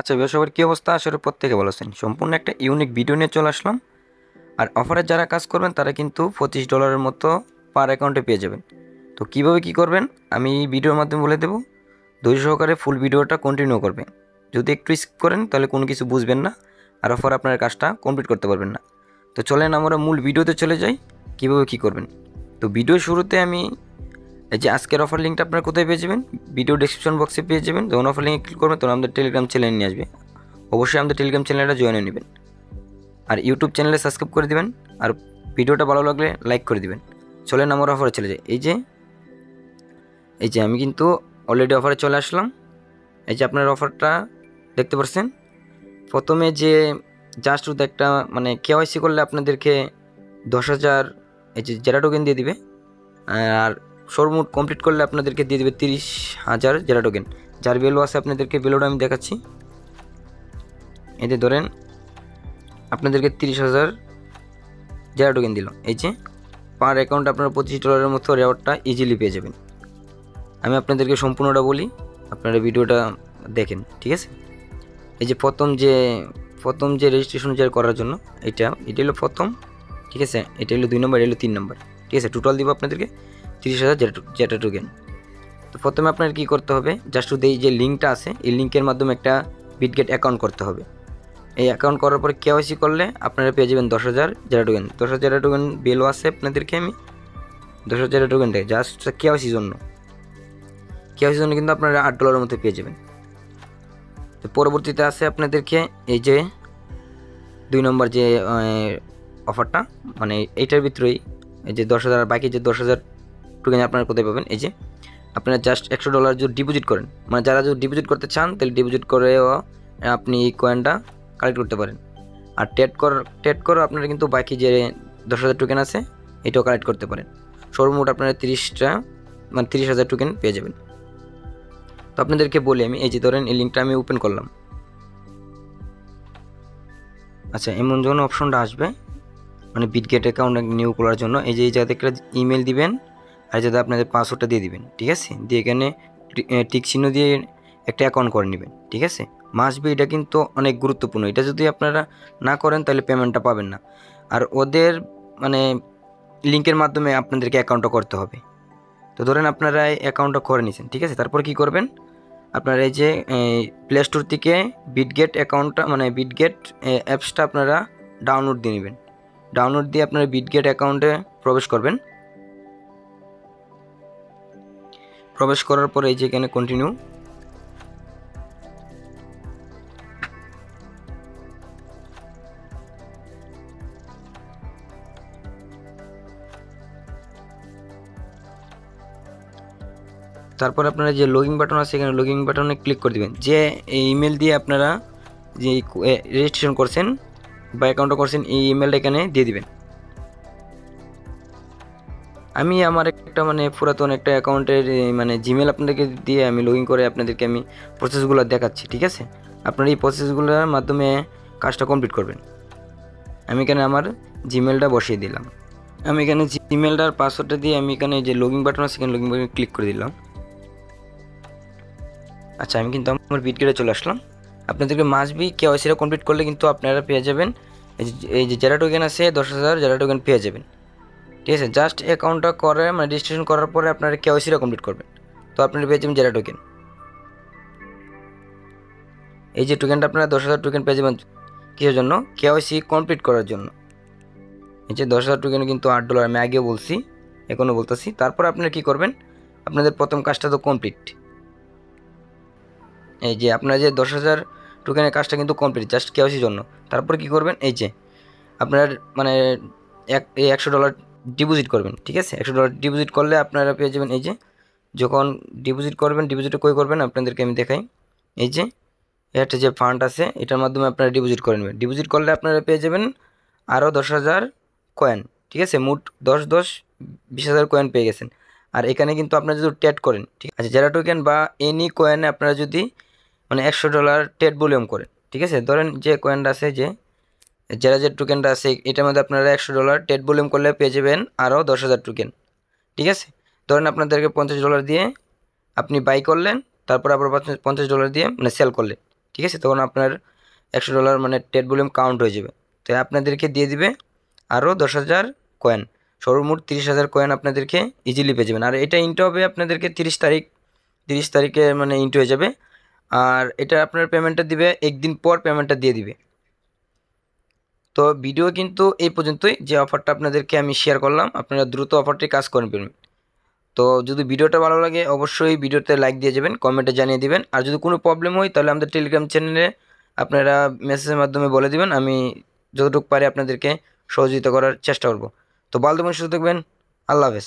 আচ্ছা সবার কী অবস্থা? আসলে প্রত্যেকে ভালো আছেন। সম্পূর্ণ একটা ইউনিক ভিডিও নিয়ে চলে আসলাম। আর অফারে যারা কাজ করবেন তারা কিন্তু $25 মতো পার অ্যাকাউন্টে পেয়ে যাবেন। তো কীভাবে কী করবেন আমি ভিডিওর মাধ্যমে বলে দেবো। ধৈর্য সহকারে ফুল ভিডিওটা কন্টিনিউ করবেন। যদি একটু স্কিপ করেন তাহলে কোনো কিছু বুঝবেন না, আর অফার আপনার কাজটা কমপ্লিট করতে পারবেন না। তো চলেন আমরা মূল ভিডিওতে চলে যাই কীভাবে কী করবেন। তো ভিডিও শুরুতে আমি এই যে আজকের অফার লিঙ্কটা আপনারা কোথায় পেয়ে যাবেন, ভিডিও ডিসক্রিপশন বক্সে পেয়ে যাবেন। যখন অফার লিঙ্কে ক্লিক করবেন তখন আমাদের টেলিগ্রাম চ্যানেল নিয়ে আসবে। অবশ্যই আমাদের টেলিগ্রাম চ্যানেলটা জয়েন হয়ে নেবেন, আর ইউটিউব চ্যানেলে সাবস্ক্রাইব করে দিবেন, আর ভিডিওটা ভালো লাগলে লাইক করে দিবেন। চলেন আমার অফারে চলে যাই। এই যে আমি কিন্তু অলরেডি অফারে চলে আসলাম। এই যে আপনার অফারটা দেখতে পাচ্ছেন। প্রথমে যে জাস্ট একটা মানে কেওয়াইসি করলে আপনাদেরকে 10,000 এই যে জেরা টোকেন দিয়ে দিবে, আর সর্বমোট কমপ্লিট করলে আপনাদেরকে দিয়ে দেবে 30,000 জেরা টোকেন, যার ভ্যালু আছে আপনাদেরকে ভ্যালুটা আমি দেখাচ্ছি। এতে ধরেন আপনাদেরকে 30,000 জেরা টোকেন দিল। এই যে পার অ্যাকাউন্ট আপনারা $25 মতো রেওয়ার্ডটা ইজিলি পেয়ে যাবেন। আমি আপনাদেরকে সম্পূর্ণটা বলি, আপনারা ভিডিওটা দেখেন, ঠিক আছে। এই যে প্রথম যে রেজিস্ট্রেশন করার জন্য এটা হলো প্রথম, ঠিক আছে। এটা হলো 2 নম্বর, এটা হলো 3 নম্বর, ঠিক আছে। টোটাল দিব আপনাদেরকে 30,000 জেটা টোকেন। তো প্রথমে আপনার কি করতে হবে, জাস্ট এই যে লিঙ্কটা আছে এই লিঙ্কের মাধ্যমে একটা বিটগেট অ্যাকাউন্ট করতে হবে। এই অ্যাকাউন্ট করার পরে কেওয়াইসি করলে আপনারা পেয়ে যাবেন 10,000 জেরা টোকেন। 10,000 জেরা টোকেন ভ্যালু আছে আপনাদেরকে আমি 10,000 জেরা টোকেন দেয় জাস্ট কেওয়াইসির জন্য কিন্তু আপনারা $8 মতো পেয়ে যাবেন। তো পরবর্তীতে আছে আপনাদেরকে এই যে 2 নম্বর যে অফারটা, মানে এইটার ভিতরেই এই যে 10,000, বাকি যে 10,000 টোকেন আপনারা কোথায় পাবেন। এই যে আপনারা জাস্ট $100 যদি ডিপোজিট করেন, মানে যারা যদি ডিপোজিট করতে চান তাহলে ডিপোজিট করেও আপনি এই কয়েনটা কালেক্ট করতে পারেন। আর ট্রেড করে আপনারা কিন্তু বাকি যে 10,000 টোকেন আছে এটাও কালেক্ট করতে পারেন। সর্বমোট আপনারা 30,000 টোকেন পেয়ে যাবেন। তো আপনাদেরকে বলি আমি, এই যে ধরেন এই লিঙ্কটা আমি ওপেন করলাম। আচ্ছা, এমন যখন অপশনটা আসবে মানে বিটগেট অ্যাকাউন্ট নিউ করার জন্য, এই যে যাদেরকে ইমেল দিবেন আর যাতে আপনাদের পাসওয়ার্ডটা দিয়ে দিবেন, ঠিক আছে। দিয়ে এখানে টিক চিহ্ন দিয়ে একটা অ্যাকাউন্ট করে নেবেন, ঠিক আছে। মাস্ট বি, এটা কিন্তু অনেক গুরুত্বপূর্ণ। এটা যদি আপনারা না করেন তাহলে পেমেন্টটা পাবেন না। আর ওদের মানে লিঙ্কের মাধ্যমে আপনাদেরকে অ্যাকাউন্টটা করতে হবে। তো ধরেন আপনারা এই অ্যাকাউন্টটা করে নিয়েছেন, ঠিক আছে। তারপর কি করবেন, আপনারা এই যে প্লে স্টোর থেকে বিটগেট অ্যাকাউন্টটা মানে বিটগেট অ্যাপসটা আপনারা ডাউনলোড দিয়ে নেবেন। ডাউনলোড দিয়ে আপনারা বিটগেট অ্যাকাউন্টে প্রবেশ করবেন। প্রবেশ করার পরে এই যে এখানে কন্টিনিউ, তারপর আপনারা যে লগইন বাটন আছে এখানে লগইন বাটনে ক্লিক করে দেবেন। যে ইমেল দিয়ে আপনারা যে রেজিস্ট্রেশন করছেন বা অ্যাকাউন্টটা করছেন এই ইমেলটা এখানে দিয়ে দিবেন। আমি আমার একটা মানে পুরাতন একটা অ্যাকাউন্টের মানে জিমেল আপনাদেরকে দিয়ে আমি লগইন করে আপনাদেরকে আমি প্রসেসগুলো দেখাচ্ছি, ঠিক আছে। আপনারা এই প্রসেসগুলোর মাধ্যমে কাজটা কমপ্লিট করবেন। আমি এখানে আমার জিমেলটা বসিয়ে দিলাম। আমি এখানে জিমেলটার পাসওয়ার্ডটা দিয়ে আমি এখানে যে লগইন বাটন আছে এখানে লগইন বাটনে ক্লিক করে দিলাম। আচ্ছা, আমি কিন্তু আমার বিটগেটে চলে আসলাম। আপনাদেরকে মাস্ট বি কেওয়াইসিটা কমপ্লিট করলে কিন্তু আপনারা পেয়ে যাবেন এই যে জেরা টোকেন আছে 10,000 জেরা টোকেন পেয়ে যাবেন, ঠিক আছে। জাস্ট অ্যাকাউন্টটা করে মানে রেজিস্ট্রেশন করার পরে আপনারা কেওয়াইসিটা কমপ্লিট করবেন, তো আপনারা পেয়ে যাবেন জেরা টোকেন। এই যে টোকেনটা আপনারা 10,000 টোকেন পেয়ে যাবেন কিসের জন্য, কেওয়াইসি কমপ্লিট করার জন্য। এই যে 10,000 টোকেন কিন্তু $8 আমি আগেও বলছি, এখনও বলতেছি। তারপর আপনারা কী করবেন, আপনাদের প্রথম কাজটা তো কমপ্লিট। এই যে আপনার যে 10,000 টোকেনের কাজটা কিন্তু কমপ্লিট জাস্ট কেওয়াইসির জন্য। তারপর কি করবেন, এই যে আপনার মানে $100 ডিপোজিট করবেন, ঠিক আছে। $100 ডিপোজিট করলে আপনারা পেয়ে যাবেন এই যে যখন ডিপোজিট করবেন, ডিপোজিটে কই করবেন আপনাদেরকে আমি দেখাই। এই যে একটা যে ফান্ড আছে এটার মাধ্যমে আপনারা ডিপোজিট করে নেবেন। ডিপোজিট করলে আপনারা পেয়ে যাবেন আরও 10,000 কয়েন, ঠিক আছে। মোট 20,000 কয়েন পেয়ে গেছেন। আর এখানে কিন্তু আপনারা যদি ট্রেড করেন, ঠিক আছে, জেরা টোকেন বা এনি কয়েনে আপনারা যদি মানে $100 ট্রেড ভলিউম করেন, ঠিক আছে। ধরেন যে কয়েনটা আছে যে যে টোকেনটা আছে এটার মধ্যে আপনারা $100 ট্রেড ভলিউম করলে পেয়ে যাবেন আরও 10,000 টোকেন, ঠিক আছে। ধরেন আপনাদেরকে $50 দিয়ে আপনি বাই করলেন, তারপর আবার $50 দিয়ে মানে সেল করলেন, ঠিক আছে, তখন আপনার $100 মানে টেট ভলিউম কাউন্ট হয়ে যাবে। তো আপনাদেরকে দিয়ে দিবে আরও 10,000 কয়েন, সর্বমোট 30,000 কয়েন আপনাদেরকে ইজিলি পেয়ে যাবেন। আর এটা ইন্টু হবে আপনাদেরকে 30 তারিখে মানে ইন্টু হয়ে যাবে। আর এটা আপনার পেমেন্টটা দিবে একদিন পর, পেমেন্টটা দিয়ে দিবে। তো ভিডিও কিন্তু এই পর্যন্তই, যে অফারটা আপনাদেরকে আমি শেয়ার করলাম, আপনারা দ্রুত অফারটি কাজ করে ফেলবেন। তো যদি ভিডিওটা ভালো লাগে অবশ্যই ভিডিওতে লাইক দিয়ে যাবেন, কমেন্টে জানিয়ে দিবেন। আর যদি কোনো প্রবলেম হয় তাহলে আমাদের টেলিগ্রাম চ্যানেলে আপনারা মেসেজের মাধ্যমে বলে দিবেন, আমি যতটুকু পারি আপনাদেরকে সহযোগিতা করার চেষ্টা করব। তো ভালো থাকবেন, সুস্থ থাকবেন, আল্লাহ হাফেজ।